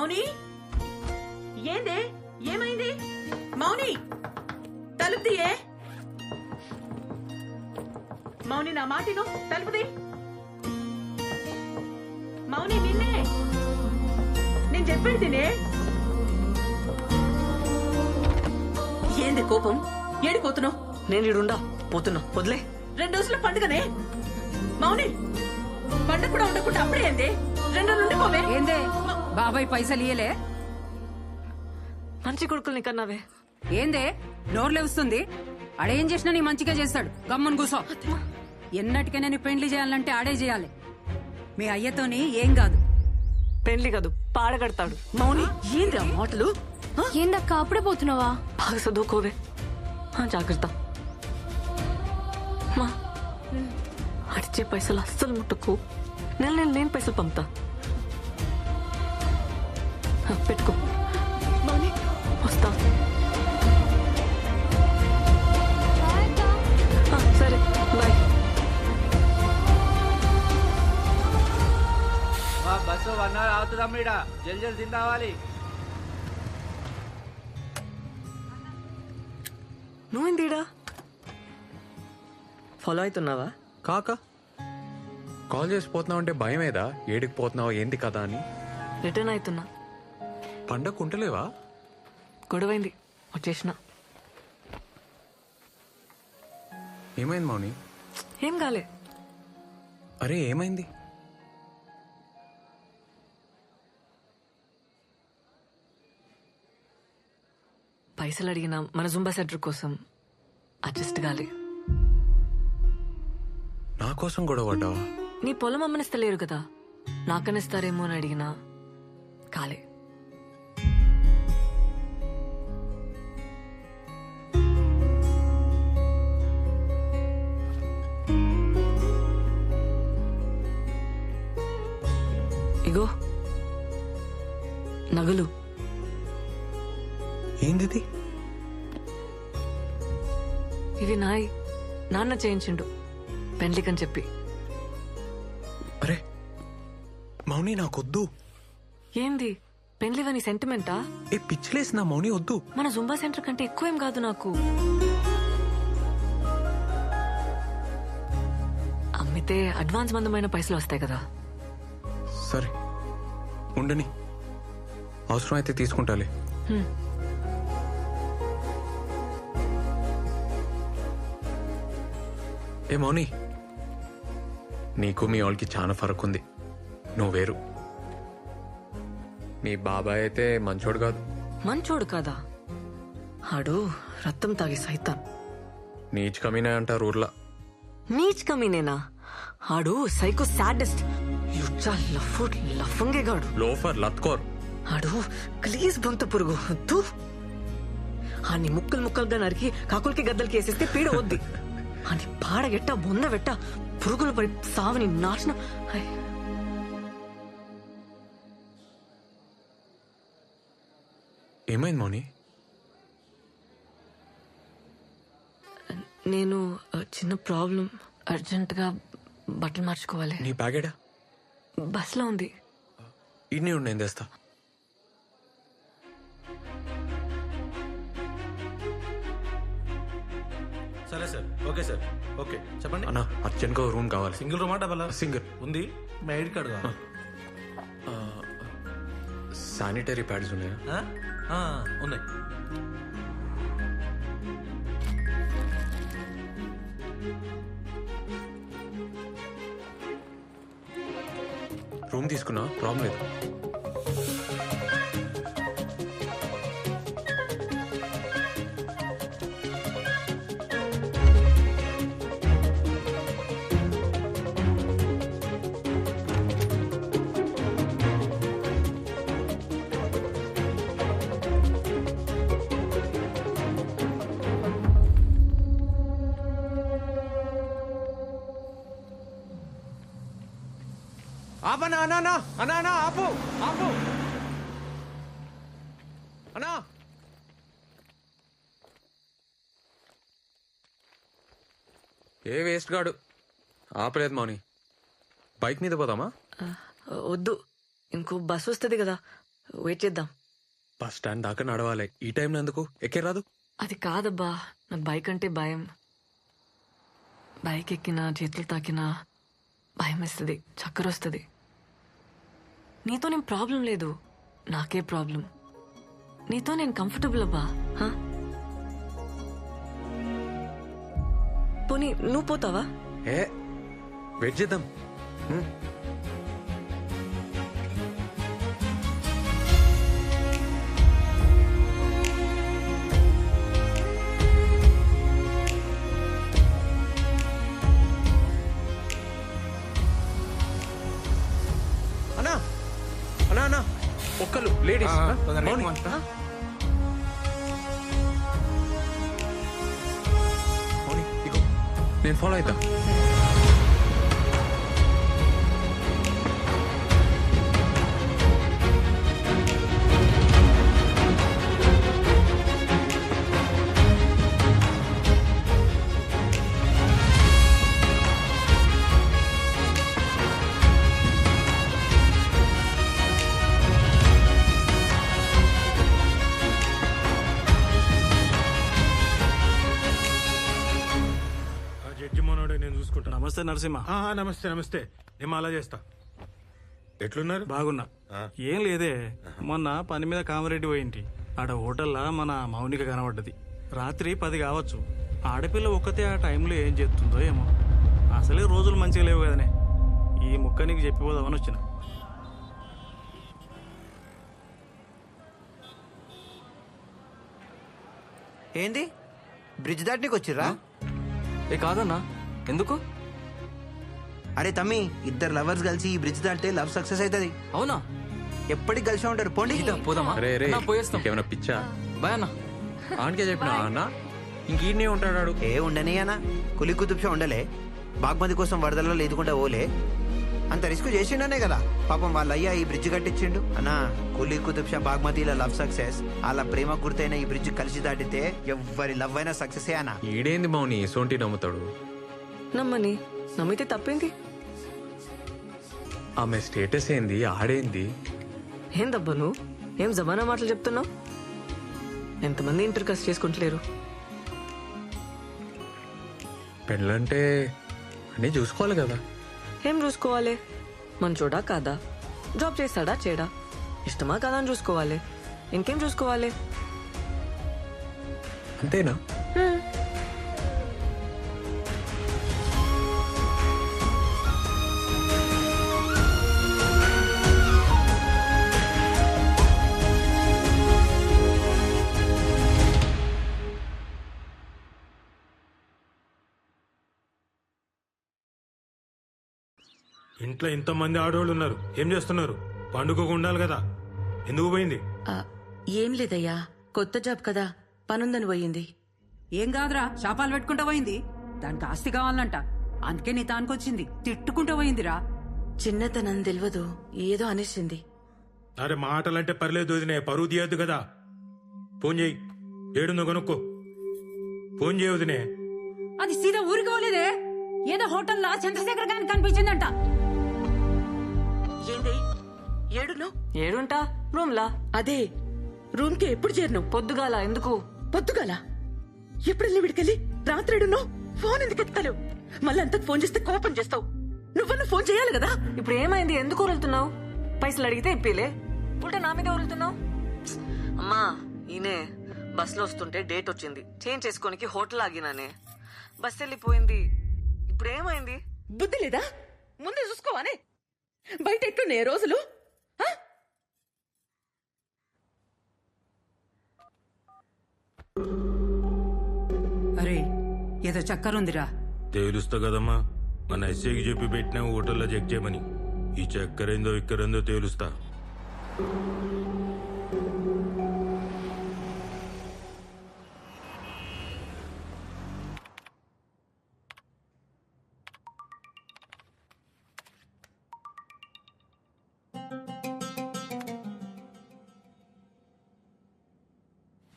మౌని ఏందే ఏమైంది? మౌని తలుపు తీయే. మౌని నా మాటిను తలుపుది. మౌని నిన్నే నేను చెప్పేది తినే. ఏంది కోపం? ఏడిపోతున్నావు? నేను ఇడుండా పోతున్నా వదిలే. 2 రోజుల పండుగనే మౌని. పండుగ కూడా ఉండకుండా అప్పుడే ఏంది? 2 రోజులు ఉండిపోవే. ఏందే బాబాయ్ పైసలు ఇయ్యలే? మంచి కొడుకుల్ని కన్నావే. ఏందే నోర్లే వస్తుంది? ఆడేం చేసినా నీ మంచిగా చేస్తాడు. గమ్మని కూసో. ఎన్నటికైనా నీ పెండ్లి చేయాలంటే ఆడే చేయాలి. మీ అయ్యతోని ఏం కాదు. పెళ్లి కాదు పాడగడతాడు. మౌని ఏంది ఆ మాటలు? ఏందక్క అప్పుడే పోతున్నావా? బాగా చదువుకోవే. జాగ్రత్త. మా అడిచే పైసలు అస్సలు ముట్టుకో. నెల నేను పైసలు పంపుతా. పెట్టుకో. మౌని వస్తా. సరే బాయ్. Bus 1 hour అవుతుందమ్మ. ఇడ జల్ది తిని రావాలి. నువ్వేందిడా ఫాలో అవుతున్నావా? కాక కాల్ చేసి పోతున్నావు అంటే భయమేదా? ఏడికి పోతున్నావు ఏంటి కదా అని. రిటర్న్ అవుతున్నా. పండగ ఉంటలేవా? గొడవైంది వచ్చేసిన. ఏమైంది మౌని? ఏం కాలే. అరే ఏమైంది? పైసలు అడిగిన మన జుంబా సెంటర్ కోసం అడ్జస్ట్ కాలే. నా కోసం గొడవ పడ్డావా? నీ పొలం అమ్మనిస్తలేరు కదా, నాకనిస్తారేమో అని అడిగినా కాలే. ఇగో నగలు. ఏంది? ఇవి నాయి. నాన్న చేయించిండు పెండ్లికని చెప్పి. అరే మౌని నాకొద్దు. ఏంది పెండ్లివని సెంటిమెంటా? ఏ పిచ్చిలేసి నా మౌని వద్దు. మన జుంబా సెంటర్ కంటే ఎక్కువేం కాదు నాకు. అమ్మితే అడ్వాన్స్ మందమైన పైసలు వస్తాయి కదా. సరే ఉండని, అవసరం అయితే తీసుకుంటాలే. ఏ మౌని, నీకు మీ వాళ్ళకి చాలా ఫరక్ ఉంది. నువ్వు వేరు. నీ బాబాయ్ అయితే మంచోడు కాదు. మంచోడు కాదా? ఆడు రక్తం తాగి సైతాన్. నీచ్ కమీనే అంటారు ఊర్లా. నీచ్ కమీనేనా? ఆడు సైకో సాడెస్ట్. యుచ్చా లఫంగేగాడు. లోఫర్ లత్కోర్. ఆడు ప్లీజ్ బొంత పురుగు వద్దు. ఆని ముక్కలు ముక్కలుగా నరికి కాకులకి గద్దలకి వేసేస్తే పీడ వద్ది. అని పాడగెట్ట బొంద వెట్ట పురుగులు పడి సావని నాశనం. ఏమైంది మౌని? నేను చిన్న ప్రాబ్లం. అర్జెంటుగా బట్టలు మార్చుకోవాలి. నీ బ్యాగేడా? బస్లో ఉంది. ఇడ్నీ ఉండి నేను తెస్తా. సరే సార్. Okay sir. ఓకే చెప్పండి అన్నా అర్జెంట్గా రూమ్ కావాలి. Single రూమా double? సింగిల్ ఉంది. మీ ఐడి కార్డు కావాలి. శానిటరీ ప్యాడ్స్ ఉన్నాయా? ఉన్నాయి. రూమ్ తీసుకున్నా, ప్రాబ్లం లేదు. ఆపనా అన్నా అన్నా అన్నా అన్నా ఆపు ఆపు అన్నా. ఏ వేస్ట్ గాడు ఆపలేదు మౌని. బైక్ మీద పోదామా? వద్దు, ఇంకో బస్ వస్తుంది కదా, వెయిట్ చేద్దాం. బస్ స్టాండ్ దాకా నడవాలి. ఈ టైంలో ఎందుకు? ఎక్కే రాదు? అది కాదబ్బా, నాకు బైక్ అంటే భయం. బైక్ ఎక్కినా చేతులు తాకినా భయం వేస్తుంది, చక్కర వస్తుంది. నీతో నేను ప్రాబ్లం లేదు, నాకే ప్రాబ్లం. నీతో నేను కంఫర్టబుల్ అబ్బా. హా? పోనీ నువ్వు పోతావా? ఏ వెయిట్ చేద్దాం. అన్నా అన్నా అన్నా ఒక్కలు లేడీస్. మౌని. మౌని, ఇగో నేను ఫాలో అవుతా. జడ్జి మనోడే, నేను చూసుకుంటా. నమస్తే నరసింహ. నమస్తే నమస్తే. నేను అలా చేస్తా. ఎట్లున్నారు? బాగున్నా. ఏం లేదే, మొన్న పని మీద కామారెడ్డి పోయింటి. ఆడ హోటల్లా మన మౌనిక కనబడ్డది. రాత్రి 10 కావచ్చు. ఆడపిల్ల ఒక్కతే ఆ టైంలో ఏం చేస్తుందో ఏమో. అసలే రోజులు మంచిగా లేవు కదనే. ఈ ముక్క నీకు చెప్పిపోదామని వచ్చిన. ఏంది బ్రిడ్జ్ దాటనీకి వచ్చిర్రా? ఏ కాదన్నా, ఎందుకు? అరే తమ్మి, ఇద్దరు లవర్స్ కలిసి ఈ బ్రిడ్జ్ దాటితే లవ్ సక్సెస్ అవుతుంది. అవునా? ఎప్పటికి కలిసి ఉంటారు. పోండి. పోదామా? రే రే, అన్నా, పోయేస్తాం. ఏమైనా పిచ్చా? బాయ్ అన్న. ఆనకే చెప్పిన అన్న ఇంకీడనే ఉంటాడు. ఏ ఉండని అన్న, కులి కుతుబ్షా ఉండలే. బాగ్మతి కోసం వరదల్లో లేదుకుంటా ఓలే. అంత రిస్క్ చేసిండనే కదా పాపం వాళ్ళ అయ్యా ఈ బ్రిడ్జ్ కట్టించిండు. అన్నా, కులి కుతుబ్షా బాగ్మతిల లవ్ సక్సెస్, అలా ప్రేమ గుర్తైన ఈ బ్రిడ్జ్ కలిసి దాటితే ఎవ్వరి లవ్ అయినా సక్సెసే అన్న. ఈడేంది మౌని సోంటి నమ్ముతాడు? నమ్మని, నమ్మితే తప్పేంది? ఆమె స్టేటస్ ఏంది, ఆడేంది? ఏందబ్బా నువ్వు ఏం జమానా మాటలు చెప్తున్నావు? ఎంతమంది ఇంటర్ కాస్ట్ చేసుకుంటలేరు? పెళ్ళంటే అన్నీ చూసుకోవాలి కదా. ఏం చూసుకోవాలి? మంచోడా కాదా, జాబ్ చేస్తాడా చేయడా, ఇష్టమా కాదా అని చూసుకోవాలి. ఇంకేం చూసుకోవాలి? అంతేనా? ఇంట్లో ఇంతమంది ఆడవాళ్ళు ఉన్నారు, ఏం చేస్తున్నారు? పండుగకు ఉండాలి కదా, ఎందుకు పోయింది? ఏం లేదయ్యా, కొత్త జాబ్ కదా, పనుందని పోయింది. ఏం కాదురా, శాపాలు పెట్టుకుంటూ పోయింది. దానికి ఆస్తి కావాలంట, అందుకే నీ తానుకొచ్చింది. తిట్టుకుంటూ పోయిందిరా. చిన్నతనం తెలియదు, ఏదో అనేసింది. అరే మాటలంటే పర్లేదు వదినే, పరువు తీయద్దు కదా. ఫోన్ చేయి, ఏడుందో కనుక్కో. ఫోన్ చేయి వదినే. అది సీదా ఊరికి పోలేదే, ఏదో హోటల్లో చంద్రశేఖర్ గారికి కనిపించిందంట. ఏంది ఏడును? ఏడుంటా రూమ్లా. అదే రూమ్ కి ఎప్పుడు చేరినావు? పొద్దుగాల. ఎందుకు? పొద్దుగాల ఎప్పుడు విడికెళ్ళి రాత్రిడును ఫోన్ ఎందుకు ఎత్తావు? మళ్ళీ అంతకు ఫోన్ చేస్తే కోపం చేస్తావు. నువ్వన్నా ఫోన్ చేయాలి కదా. ఇప్పుడు ఏమైంది? ఎందుకు వదులుతున్నావు? పైసలు అడిగితే ఇప్పిలే, ఉల్టా నా మీద వదులుతున్నావు. అమ్మా, ఈయనే బస్ లో వస్తుంటే డేట్ వచ్చింది, చేంజ్ చేసుకోనికి హోటల్ ఆగినానే. బస్ వెళ్ళిపోయింది. ఇప్పుడు ఏమైంది? బుద్ధి లేదా? ముందే చూసుకోవానే. బయట ఎట్లున్నాయి రోజులు? ఆ? అరే ఏదో చక్కరుందిరా. తేలుస్తా కదమ్మా, మన ఎస్ఐకి చెప్పి పెట్టినా హోటల్లో చెక్ చేయమని. ఈ చక్కరేందో ఇక్కరేందో తేలుస్తా.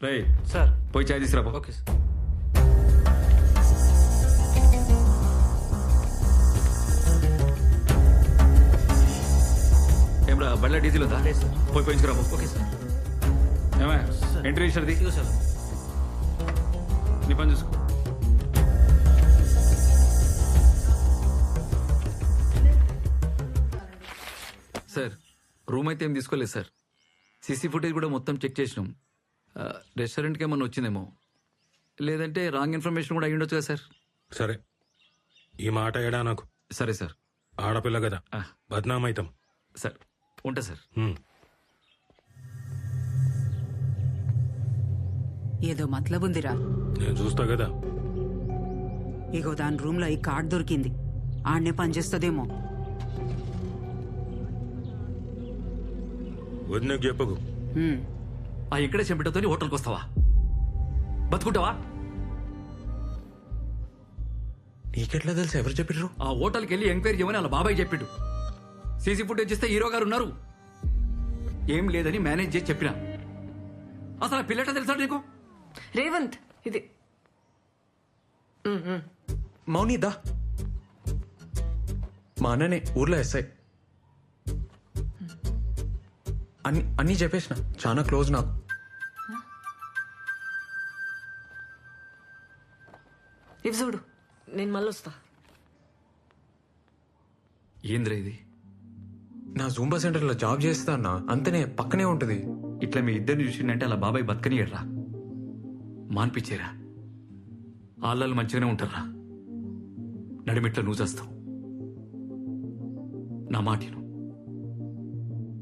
రేయ్ సార్. పోయి చాయ్ తీసుకురా. Okay sir. ఏమ్రా బళ్ళ డీజిల్ ఉందా పోయి పోయించుకురా ఓకే సార్ ఏమా ఎంట్రీ ఇచ్చారు సార్ నీ పని చూసుకో సార్ రూమ్ అయితే ఏం తీసుకోలేదు సార్ సీసీ ఫుటేజ్ కూడా మొత్తం చెక్ చేసినాం రెస్టారెంట్కి ఏమన్నా వచ్చిందేమో లేదంటే రాంగ్ ఇన్ఫర్మేషన్ కూడా అయ్యి ఉండొచ్చు కదా సార్ సరే ఈ మాట ఏడా నాకు. సరే సార్ ఆడపిల్ల కదా, ఆ. బద్నామైతాం. సార్ ఉంటా సార్ ఏదో మతలబుందిరా. నేను చూస్తా కదా. ఇగో దాని రూమ్ లో ఈ కార్డ్ దొరికింది, ఆడనే పనిచేస్తుందేమో. వదినకు చెప్పకు. ఆ ఇక్కడే చెంపటతో హోటల్కి వస్తావా? బతుకుంటావా? నీకెట్లా తెలుసు? ఎవరు చెప్పిర్రు? ఆ హోటల్కి వెళ్ళి ఎంక్వైరీ చేయమని వాళ్ళ బాబాయ్ చెప్పిండు. సీసీ ఫుటేజ్ ఇస్తే హీరో గారు ఉన్నారు. ఏం లేదని మేనేజ్ చేసి చెప్పిన. అసలు ఆ పిల్లట తెలుసా నీకు? రేవంత్ ఇది మౌని దా. మా అన్ననే ఊర్లో ఎస్ఐ. అన్నీ చెప్పేసిన, చాలా క్లోజ్ నాకు. ఇవి చూడు, నేను మళ్ళీ వస్తా. ఏంద్రా ఇది? నా జూంబా సెంటర్లో జాబ్ చేస్తా అన్న, అంతనే పక్కనే ఉంటుంది. ఇట్లా మీ ఇద్దరిని చూసిందంటే అలా బాబాయ్ బతకనియడ్రా, మాన్పించేరా. ఆళ్ళలు మంచిగానే ఉంటారా, నడిమిట్ల నువ్వు చేస్తావు. నా మాటిను.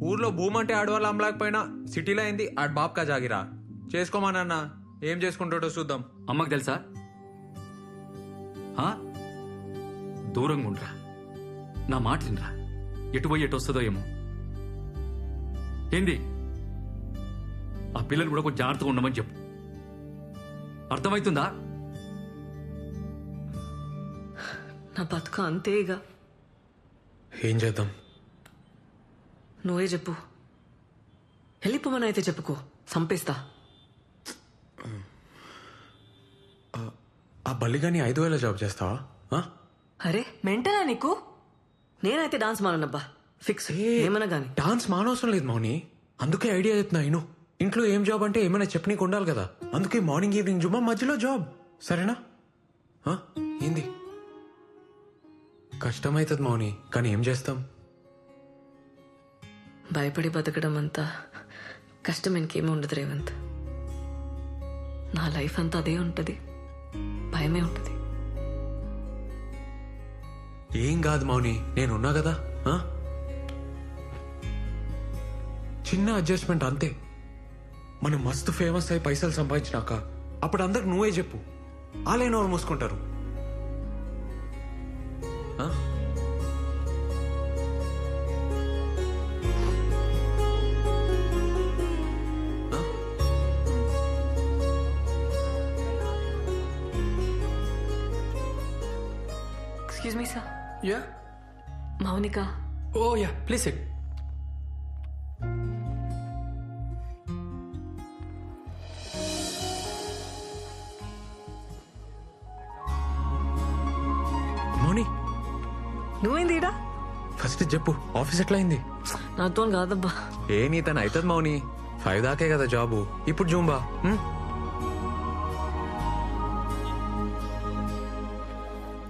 ఊర్లో భూమి అంటే ఆడవాళ్ళు అమ్మలేకపోయినా సిటీలో అయింది ఆడ బాబ్కా జాగిరా. చేసుకోమానన్న, ఏం చేసుకుంటాడో చూద్దాం. అమ్మకు తెలుసా? దూరంగా ఉండరా, నా మాట వినరా. ఎటు పోయి ఎటు వస్తుందో ఏమో. ఏంది? ఆ పిల్లలు కూడా కొంచెం జాగ్రత్తగా ఉండమని చెప్పు. అర్థమవుతుందా? నా బతుక అంతే ఇక. ఏం చేద్దాం? నువ్వే చెప్పు. వెళ్ళిపోమని అయితే చెప్పుకో, చంపేస్తా. ఆ బల్లిగాని 5,000 జాబ్ చేస్తావా? అరే మెంటలా నీకు? నేనైతే డాన్స్ మానబ్బా, ఫిక్స్. ఏమన్నా గాని డాన్స్ మానవసరం లేదు మౌని, అందుకే ఐడియా చెప్తున్నా. ఇను ఇంట్లో ఏం జాబ్ అంటే ఏమైనా చెప్పనీకి ఉండాలి కదా, అందుకే మార్నింగ్ ఈవినింగ్ జుమ్మా, మధ్యలో జాబ్. సరేనా? ఏంది? కష్టమవుతుంది మౌని, కానీ ఏం చేస్తాం? భయపడి బతకడం అంతా కష్టం ఇంకేమీ ఉండదు రేవంత్. నా లైఫ్ అంతా అదే ఉంటది, భయమే ఉంటది. ఏం కాదు మౌని, నేనున్నా కదా. చిన్న అడ్జస్ట్మెంట్ అంతే. మనం మస్తు ఫేమస్ అయి పైసలు సంపాదించినాక అప్పుడు అందరికి నువ్వే చెప్పు, ఆలైనవారు మూసుకుంటారు. Excuse me sir. Yeah. Mounika. Oh yeah, please sit. Mouni, నువ్వేంది ఈడ? ఫస్ట్ చెప్పు, ఆఫీస్ ఎట్లా అయింది? నాతో కాదబ్బా. ఏ నీతను అవుతుంది మౌని, 5 దాకే కదా జాబు. ఇప్పుడు జూంబా.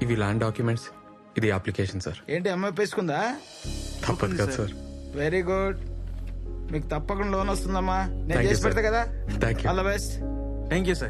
ఇవి ల్యాండ్ డాక్యుమెంట్స్, ఇది అప్లికేషన్ సార్. ఏంటి అమ్మాయి పేసుకుందా? తప్పదు కదా సార్. వెరీ గుడ్, మీకు తప్పకుండా లోన్ వస్తుందమ్మా. నేను Thank you, చేసి పెడతా sir. కదా. Thank you. All the best. Thank you sir.